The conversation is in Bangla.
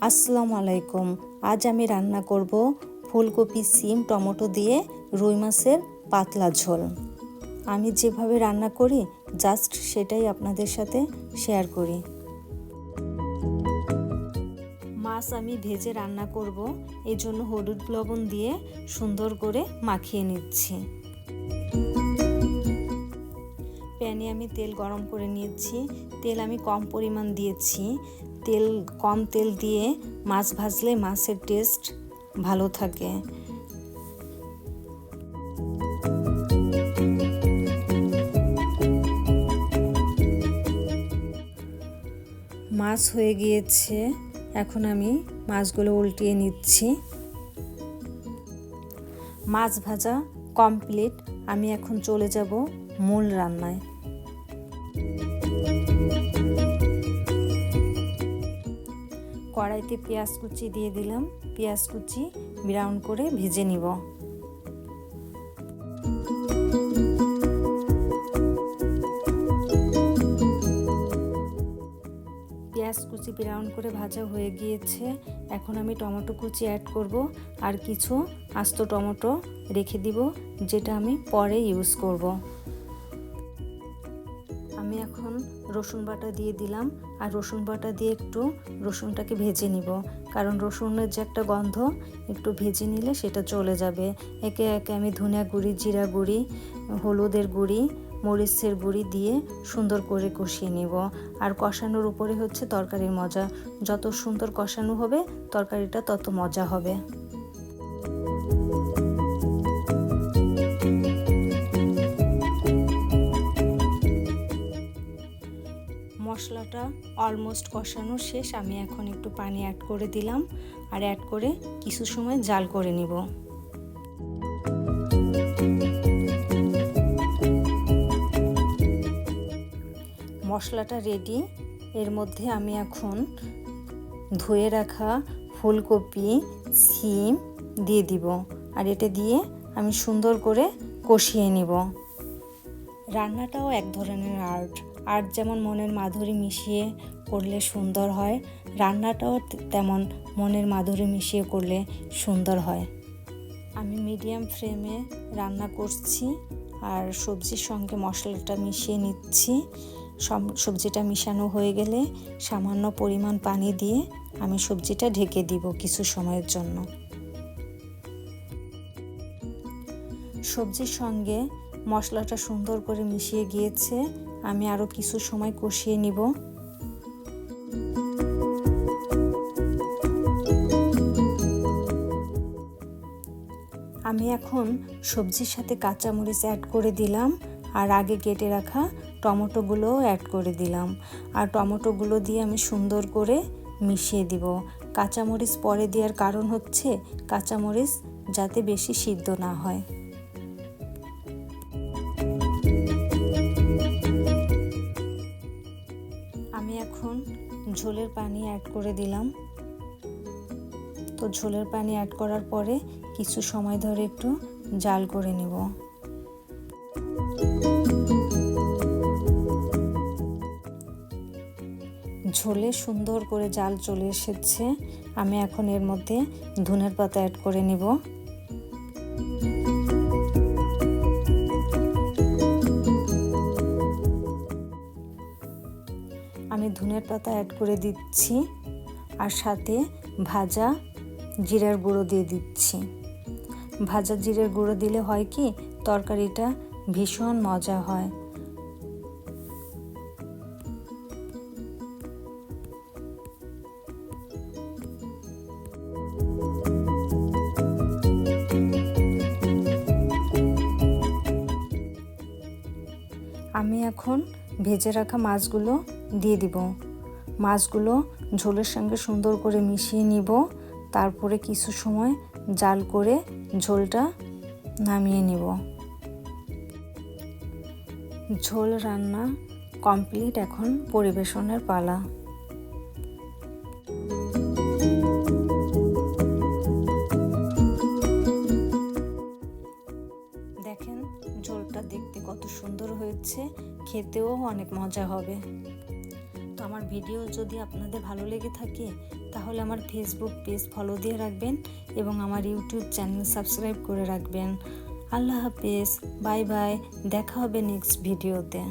আসসালামু আলাইকুম। আজ আমি রান্না করব ফুলকপি, সিম, টমেটো দিয়ে রুই মাছের পাতলা ঝোল। আমি যেভাবে রান্না করি জাস্ট সেটাই আপনাদের সাথে শেয়ার করি। মাছ আমি ভেজে রান্না করব, এই জন্য হলুদ লবণ দিয়ে সুন্দর করে মাখিয়ে নিচ্ছি। প্যানে আমি তেল গরম করে নিয়েছি। তেল আমি কম পরিমাণ দিয়েছি। কম তেল দিয়ে মাছ ভাজলে মাছের টেস্ট ভালো থাকে। মাছ হয়ে গিয়েছে, এখন আমি মাছগুলো উল্টিয়ে নিচ্ছি। মাছ ভাজা কমপ্লিট। আমি এখন চলে যাব মূল রান্নায়। কড়াইতে পেঁয়াজ কুচি দিয়ে দিলাম। পেঁয়াজ কুচি ব্রাউন করে ভেজে নিব। পেঁয়াজ কুচি ব্রাউন করে ভাজা হয়ে গিয়েছে, এখন আমি টমেটো কুচি অ্যাড করব আর কিছু আস্ত টমেটো রেখে দিব, যেটা আমি পরে ইউজ করব। আমি এখন রসুন বাটা দিয়ে দিলাম আর রসুন বাটা দিয়ে একটু রসুনটাকে ভেজে নিব, কারণ রসুনের যে একটা গন্ধ একটু ভেজে নিলে সেটা চলে যাবে। একে একে আমি ধনিয়া গুঁড়ি, জিরা গুঁড়ি, হলুদের গুঁড়ি, মরিচের গুঁড়ি দিয়ে সুন্দর করে কষিয়ে নেব। আর কষানোর উপরে হচ্ছে তরকারির মজা। যত সুন্দর কষানো হবে তরকারিটা তত মজা হবে। মশলাটা অলমোস্ট কষানো শেষ। আমি এখন একটু পানি অ্যাড করে দিলাম আর অ্যাড করে কিছু সময় জাল করে নিব। মশলাটা রেডি। এর মধ্যে আমি এখন ধুয়ে রাখা ফুলকপি, সিম দিয়ে দিব আর এটা দিয়ে আমি সুন্দর করে কষিয়ে নিব। রান্নাটাও এক ধরনের আর্ট যেমন মনের মাধুরী মিশিয়ে করলে সুন্দর হয়, রান্নাটাও তেমন মনের মাধুরী মিশিয়ে করলে সুন্দর হয়। আমি মিডিয়াম ফ্লেমে রান্না করছি আর সবজির সঙ্গে মশলাটা মিশিয়ে নিচ্ছি। সবজিটা মিশানো হয়ে গেলে সামান্য পরিমাণ পানি দিয়ে আমি সবজিটা ঢেকে দিব কিছু সময়ের জন্য। সবজির সঙ্গে মশলাটা সুন্দর করে মিশিয়ে গিয়েছে, আমি আরও কিছু সময় কষিয়ে নিব। আমি এখন সবজির সাথে কাঁচামরিচ অ্যাড করে দিলাম আর আগে কেটে রাখা টমেটোগুলোও অ্যাড করে দিলাম আর টমেটোগুলো দিয়ে আমি সুন্দর করে মিশিয়ে দিব। কাঁচামরিচ পরে দেওয়ার কারণ হচ্ছে কাঁচামরিচ যাতে বেশি সিদ্ধ না হয়। আমি এখন ঝোলের পানি অ্যাড করে দিলাম। তো ঝোলের পানি অ্যাড করার পরে কিছু সময় ধরে একটু জাল করে নেব। ঝোলে সুন্দর করে জাল চলে এসেছে। আমি এখন এর মধ্যে ধনিয়ার পাতা অ্যাড করে নেব। আমি ধনিয়ার পাতা অ্যাড করে দিচ্ছি আর সাথে ভাজা জিরার গুঁড়ো দিয়ে দিচ্ছি। ভাজা জিরার গুঁড়ো দিলে হয় কি তরকারিটা ভীষণ মজা হয়। আমি এখন ভেজে রাখা মাছগুলো দিয়ে দিব। মাছগুলো ঝোলের সঙ্গে সুন্দর করে মিশিয়ে নিব, তারপরে কিছু সময় জাল করে ঝোলটা নামিয়ে নিব। ঝোল রান্না কমপ্লিট, এখন পরিবেশনের পালা। দেখেন ঝোলটা দেখতে কত সুন্দর হয়েছে, খেতেও অনেক মজা হবে। তো আমার ভিডিও যদি আপনাদের ভালো লেগে থাকে তাহলে আমার ফেসবুক পেজ ফলো দিয়ে রাখবেন এবং আমার ইউটিউব চ্যানেল সাবস্ক্রাইব করে রাখবেন। আল্লাহ হাফেজ, বাই বাই, দেখা হবে নেক্সট ভিডিওতে।